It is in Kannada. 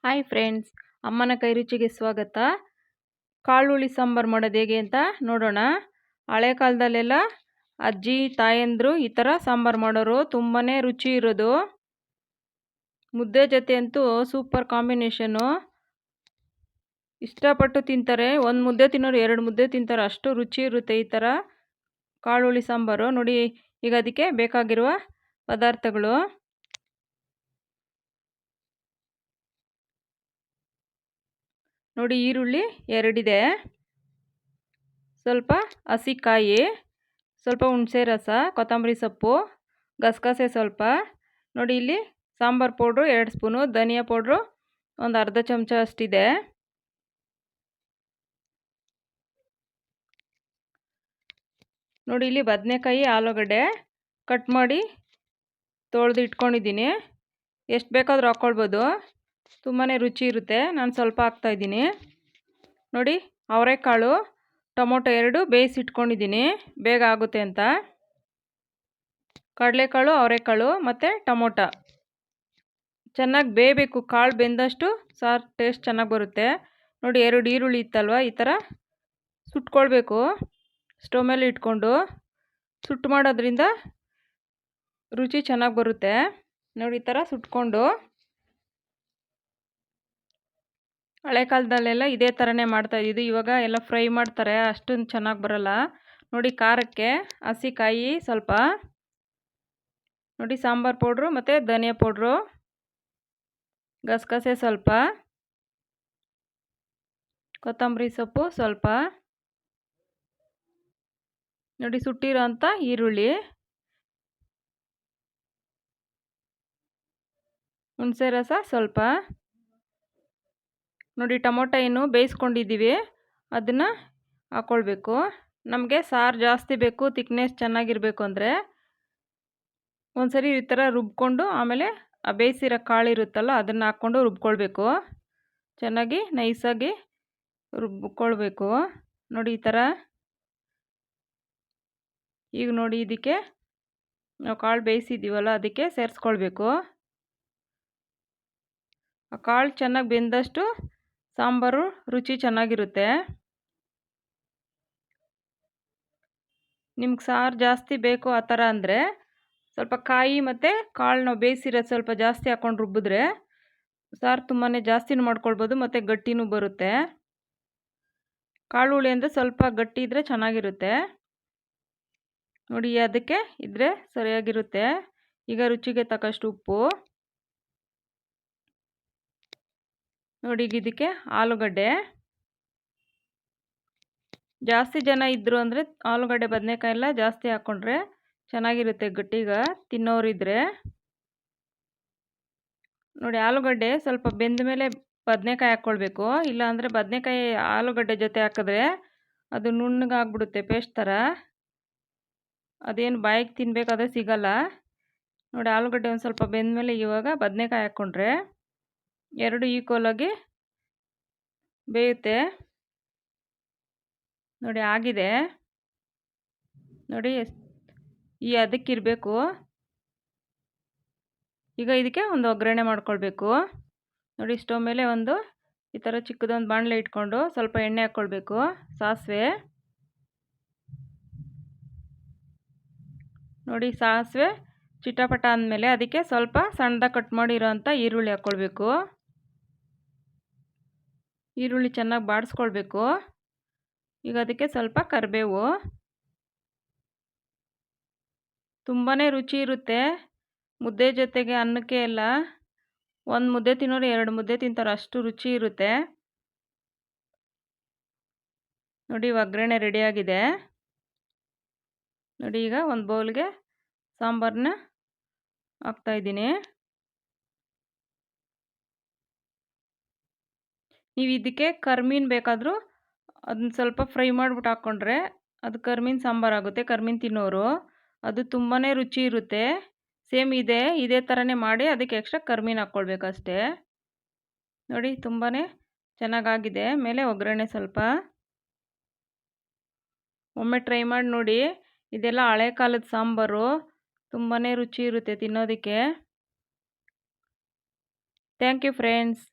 ಹಾಯ್ ಫ್ರೆಂಡ್ಸ್, ಅಮ್ಮನ ಕೈ ರುಚಿಗೆ ಸ್ವಾಗತ. ಕಾಳುಳ್ಳಿ ಸಾಂಬಾರು ಮಾಡೋದು ಹೇಗೆ ಅಂತ ನೋಡೋಣ. ಹಳೆ ಕಾಲದಲ್ಲೆಲ್ಲ ಅಜ್ಜಿ ತಾಯಂದ್ರು ಈ ಥರ ಸಾಂಬಾರು ಮಾಡೋರು, ತುಂಬಾ ರುಚಿ ಇರೋದು. ಮುದ್ದೆ ಜೊತೆ ಅಂತೂ ಸೂಪರ್ ಕಾಂಬಿನೇಷನು. ಇಷ್ಟಪಟ್ಟು ತಿಂತಾರೆ. ಒಂದು ಮುದ್ದೆ ತಿನ್ನೋರು 2 ಮುದ್ದೆ ತಿಂತಾರೆ, ಅಷ್ಟು ರುಚಿ ಇರುತ್ತೆ ಈ ಥರ ಕಾಳುಳ್ಳಿ ಸಾಂಬಾರು. ನೋಡಿ, ಈಗ ಅದಕ್ಕೆ ಬೇಕಾಗಿರುವ ಪದಾರ್ಥಗಳು. ನೋಡಿ, ಈರುಳ್ಳಿ 2 ಇದೆ, ಸ್ವಲ್ಪ ಹಸಿಕಾಯಿ, ಸ್ವಲ್ಪ ಹುಣಸೆ ರಸ, ಕೊತ್ತಂಬರಿ ಸೊಪ್ಪು, ಗಸಗಸೆ ಸ್ವಲ್ಪ. ನೋಡಿ, ಇಲ್ಲಿ ಸಾಂಬಾರು ಪೌಡ್ರು 2 ಸ್ಪೂನು, ಧನಿಯಾ ಪೌಡ್ರು ಒಂದು ಅರ್ಧ ಚಮಚ ಅಷ್ಟಿದೆ. ನೋಡಿ, ಇಲ್ಲಿ ಬದನೆಕಾಯಿ, ಆಲೂಗಡ್ಡೆ ಕಟ್ ಮಾಡಿ ತೊಳೆದು ಇಟ್ಕೊಂಡಿದ್ದೀನಿ. ಎಷ್ಟು ಬೇಕಾದರೂ ಹಾಕ್ಕೊಳ್ಬೋದು, ತುಂಬಾ ರುಚಿ ಇರುತ್ತೆ. ನಾನು ಸ್ವಲ್ಪ ಹಾಕ್ತಾಯಿದ್ದೀನಿ. ನೋಡಿ, ಅವರೆಕಾಳು, ಟೊಮೊಟೊ 2 ಬೇಯಿಸಿಟ್ಕೊಂಡಿದ್ದೀನಿ, ಬೇಗ ಆಗುತ್ತೆ ಅಂತ. ಕಡಲೆಕಾಳು, ಅವರೆಕಾಳು ಮತ್ತು ಟೊಮೊಟೊ ಚೆನ್ನಾಗಿ ಬೇಯಬೇಕು. ಕಾಳು ಬೆಂದಷ್ಟು ಸಾರು ಟೇಸ್ಟ್ ಚೆನ್ನಾಗಿ ಬರುತ್ತೆ. ನೋಡಿ, 2 ಈರುಳ್ಳಿ ಇತ್ತಲ್ವ, ಈ ಥರ ಸುಟ್ಕೊಳ್ಬೇಕು. ಸ್ಟವ್ ಮೇಲೆ ಇಟ್ಕೊಂಡು ಸುಟ್ಟು ಮಾಡೋದ್ರಿಂದ ರುಚಿ ಚೆನ್ನಾಗಿ ಬರುತ್ತೆ. ನೋಡಿ, ಈ ಥರ ಸುಟ್ಕೊಂಡು. ಹಳೆ ಕಾಲದಲ್ಲೆಲ್ಲ ಇದೇ ಥರನೇ ಮಾಡ್ತಾಯಿದ್ದು. ಇವಾಗ ಎಲ್ಲ ಫ್ರೈ ಮಾಡ್ತಾರೆ, ಅಷ್ಟೊಂದು ಚೆನ್ನಾಗಿ ಬರೋಲ್ಲ. ನೋಡಿ, ಖಾರಕ್ಕೆ ಹಸಿಕಾಯಿ ಸ್ವಲ್ಪ, ನೋಡಿ ಸಾಂಬಾರು ಪೌಡ್ರು ಮತ್ತು ಧನಿಯಾ ಪೌಡ್ರು, ಗಸಗಸೆ ಸ್ವಲ್ಪ, ಕೊತ್ತಂಬರಿ ಸೊಪ್ಪು ಸ್ವಲ್ಪ, ನೋಡಿ ಸುಟ್ಟಿರೋ ಅಂಥ ಈರುಳ್ಳಿ, ಹುಣಸೆ ರಸ ಸ್ವಲ್ಪ. ನೋಡಿ, ಟೊಮೊಟೊ ಏನು ಬೇಯಿಸ್ಕೊಂಡಿದ್ದೀವಿ, ಅದನ್ನು ಹಾಕ್ಕೊಳ್ಬೇಕು. ನಮಗೆ ಸಾರು ಜಾಸ್ತಿ ಬೇಕು, ತಿಕ್ನೆಸ್ ಚೆನ್ನಾಗಿರಬೇಕು ಅಂದರೆ ಒಂದ್ಸರಿ ಈ ಥರ ರುಬ್ಕೊಂಡು ಆಮೇಲೆ ಆ ಬೇಯಿಸಿರೋ ಕಾಳಿರುತ್ತಲ್ಲ ಅದನ್ನು ಹಾಕ್ಕೊಂಡು ರುಬ್ಕೊಳ್ಬೇಕು. ಚೆನ್ನಾಗಿ ನೈಸಾಗಿ ರುಬ್ಕೊಳ್ಬೇಕು. ನೋಡಿ, ಈ ಥರ. ಈಗ ನೋಡಿ, ಇದಕ್ಕೆ ನಾವು ಕಾಳು ಬೇಯಿಸಿದ್ದೀವಲ್ಲ ಅದಕ್ಕೆ ಸೇರಿಸ್ಕೊಳ್ಬೇಕು. ಆ ಕಾಳು ಚೆನ್ನಾಗಿ ಬೆಂದಷ್ಟು ಸಾಂಬಾರು ರುಚಿ ಚೆನ್ನಾಗಿರುತ್ತೆ. ನಿಮ್ಗೆ ಸಾರು ಜಾಸ್ತಿ ಬೇಕು ಆ ಥರ ಅಂದರೆ ಸ್ವಲ್ಪ ಕಾಯಿ ಮತ್ತು ಕಾಳು ನಾವು ಬೇಯಿಸಿರೋದು ಸ್ವಲ್ಪ ಜಾಸ್ತಿ ಹಾಕ್ಕೊಂಡು ರುಬ್ಬಿದ್ರೆ ಸಾರು ತುಂಬಾ ಜಾಸ್ತಿನೂ ಮಾಡ್ಕೊಳ್ಬೋದು ಮತ್ತು ಗಟ್ಟಿನೂ ಬರುತ್ತೆ. ಕಾಳು ಹುಳಿ ಅಂದರೆ ಸ್ವಲ್ಪ ಗಟ್ಟಿ ಇದ್ದರೆ ಚೆನ್ನಾಗಿರುತ್ತೆ. ನೋಡಿ, ಅದಕ್ಕೆ ಇದ್ದರೆ ಸರಿಯಾಗಿರುತ್ತೆ. ಈಗ ರುಚಿಗೆ ತಕ್ಕಷ್ಟು ಉಪ್ಪು. ನೋಡಿ, ಈಗ ಇದಕ್ಕೆ ಆಲೂಗಡ್ಡೆ. ಜಾಸ್ತಿ ಜನ ಇದ್ದರು ಅಂದರೆ ಆಲೂಗಡ್ಡೆ ಬದನೆಕಾಯಿ ಎಲ್ಲ ಜಾಸ್ತಿ ಹಾಕ್ಕೊಂಡ್ರೆ ಚೆನ್ನಾಗಿರುತ್ತೆ, ಗಟ್ಟಿಗ ತಿನ್ನೋರಿದ್ರೆ. ನೋಡಿ, ಆಲೂಗಡ್ಡೆ ಸ್ವಲ್ಪ ಬೆಂದ ಮೇಲೆ ಬದನೆಕಾಯಿ ಹಾಕ್ಕೊಳ್ಬೇಕು. ಇಲ್ಲಾಂದರೆ ಬದನೆಕಾಯಿ ಆಲೂಗಡ್ಡೆ ಜೊತೆ ಹಾಕಿದ್ರೆ ಅದು ನುಣ್ಣಗಾಗ್ಬಿಡುತ್ತೆ, ಪೇಸ್ಟ್ ಥರ. ಅದೇನು ಬಾಯಿಗೆ ತಿನ್ನಬೇಕಾದ್ರೆ ಸಿಗಲ್ಲ. ನೋಡಿ, ಆಲೂಗಡ್ಡೆ ಒಂದು ಸ್ವಲ್ಪ ಬೆಂದ ಮೇಲೆ ಇವಾಗ ಬದನೆಕಾಯಿ ಹಾಕ್ಕೊಂಡ್ರೆ 2 ಈಕ್ವಲಾಗಿ ಬೇಯುತ್ತೆ. ನೋಡಿ, ಆಗಿದೆ. ನೋಡಿ, ಈ ಅದಕ್ಕಿರಬೇಕು. ಈಗ ಇದಕ್ಕೆ ಒಂದು ಒಗ್ಗರಣೆ ಮಾಡ್ಕೊಳ್ಬೇಕು. ನೋಡಿ, ಸ್ಟವ್ ಮೇಲೆ ಒಂದು ಈ ಥರ ಚಿಕ್ಕದೊಂದು ಬಾಣಲೆ ಇಟ್ಕೊಂಡು ಸ್ವಲ್ಪ ಎಣ್ಣೆ ಹಾಕ್ಕೊಳ್ಬೇಕು, ಸಾಸಿವೆ. ನೋಡಿ, ಸಾಸಿವೆ ಚಿಟಪಟ ಅಂದಮೇಲೆ ಅದಕ್ಕೆ ಸ್ವಲ್ಪ ಸಣ್ಣದಾಗಿ ಕಟ್ ಮಾಡಿರೋಂಥ ಈರುಳ್ಳಿ ಹಾಕ್ಕೊಳ್ಬೇಕು. ಈರುಳ್ಳಿ ಚೆನ್ನಾಗಿ ಬಾಡಿಸ್ಕೊಳ್ಬೇಕು. ಈಗ ಅದಕ್ಕೆ ಸ್ವಲ್ಪ ಕರಿಬೇವು. ತುಂಬಾ ರುಚಿ ಇರುತ್ತೆ ಮುದ್ದೆ ಜೊತೆಗೆ, ಅನ್ನಕ್ಕೆ ಎಲ್ಲ. 1 ಮುದ್ದೆ ತಿನ್ನೋರು 2 ಮುದ್ದೆ ತಿಂತಾರೆ, ಅಷ್ಟು ರುಚಿ ಇರುತ್ತೆ. ನೋಡಿ, ಒಗ್ಗರಣೆ ರೆಡಿಯಾಗಿದೆ. ನೋಡಿ, ಈಗ ಒಂದು ಬೌಲ್ಗೆ ಸಾಂಬಾರನ್ನ ಹಾಕ್ತಾಯಿದ್ದೀನಿ. ನೀವು ಇದಕ್ಕೆ ಕರ್ಮೀನು ಬೇಕಾದರೂ ಅದನ್ನ ಸ್ವಲ್ಪ ಫ್ರೈ ಮಾಡಿಬಿಟ್ಟು ಹಾಕ್ಕೊಂಡ್ರೆ ಅದು ಕರ್ಮೀನು ಸಾಂಬಾರು ಆಗುತ್ತೆ. ಕರ್ಮೀನು ತಿನ್ನೋರು ಅದು ತುಂಬಾ ರುಚಿ ಇರುತ್ತೆ. ಸೇಮ್ ಇದೇ ಥರನೇ ಮಾಡಿ ಅದಕ್ಕೆ ಎಕ್ಸ್ಟ್ರಾ ಕರ್ಮೀನು ಹಾಕ್ಕೊಳ್ಬೇಕು ಅಷ್ಟೇ. ನೋಡಿ, ತುಂಬಾ ಚೆನ್ನಾಗಾಗಿದೆ. ಮೇಲೆ ಒಗ್ಗರಣೆ ಸ್ವಲ್ಪ. ಒಮ್ಮೆ ಟ್ರೈ ಮಾಡಿ ನೋಡಿ. ಇದೆಲ್ಲ ಹಳೆ ಕಾಲದ ಸಾಂಬಾರು, ತುಂಬಾ ರುಚಿ ಇರುತ್ತೆ ತಿನ್ನೋದಕ್ಕೆ. Thank you friends.